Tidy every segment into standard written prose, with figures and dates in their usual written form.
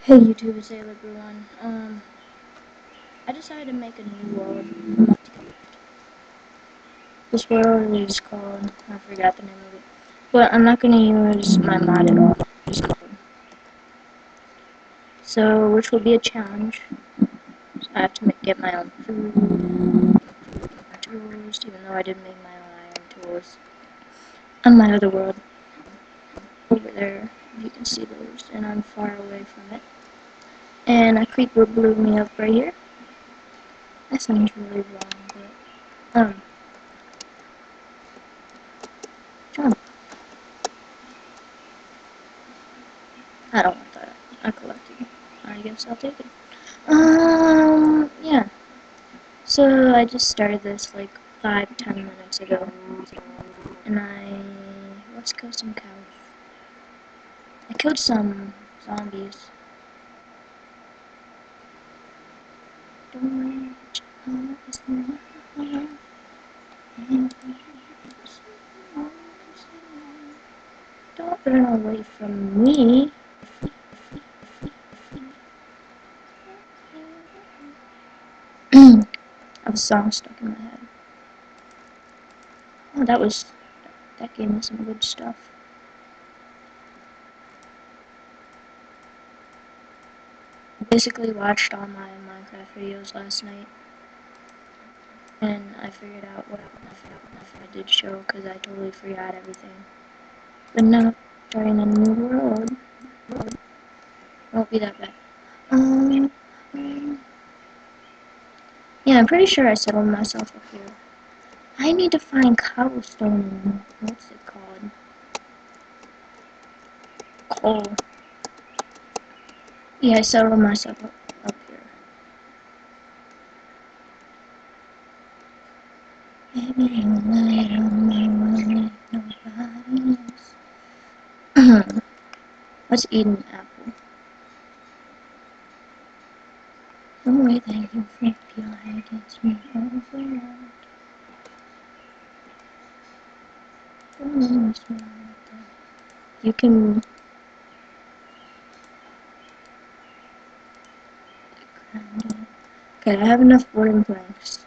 Hey YouTube, it's Sailor everyone. I decided to make a new world. This world is called, I forgot the name of it. But I'm not gonna use my mod at all. Just code. So, which will be a challenge. So I have to get my own food, my tools, even though I did make my own iron tools. On my other world, over there, you can see those, and I'm far away from it. And a creeper blew me up right here. That sounds really wrong, but, jump. I don't want that. I collected it. I guess I'll take it. Yeah. So I just started this like 5-10 minutes ago. And let's kill some cows. I killed some zombies. Don't run away from me. I have a song stuck in my head. Oh, that gave me some good stuff. I basically watched all my Minecraft videos last night, and I figured out what I did show because I totally forgot everything. But now, starting a new world, it won't be that bad. Um, yeah, I'm pretty sure I settled myself up here. I need to find cobblestone. What's it called? Coal. Yeah, I settled myself up here. Maybe tonight on my own, nobody else. Let's eat an apple. The way that you flip your head gets me overwhelmed. You can. Okay, I have enough wooden planks.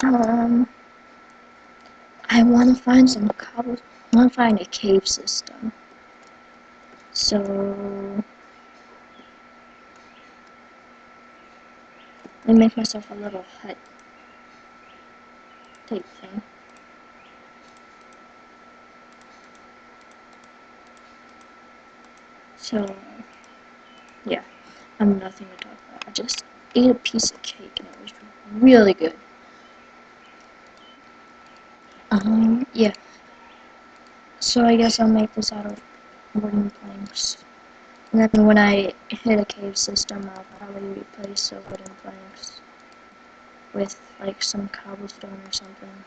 I want to find some cobble. I want to find a cave system. So let me make myself a little hut type thing. So yeah, I have nothing to talk about. I just ate a piece of cake and it was really good. Yeah. So I guess I'll make this out of wooden planks. And then when I hit a cave system, I'll probably replace the wooden planks with like some cobblestone or something.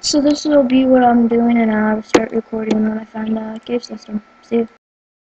So this will be what I'm doing, and I'll start recording when I find a cave system. See you.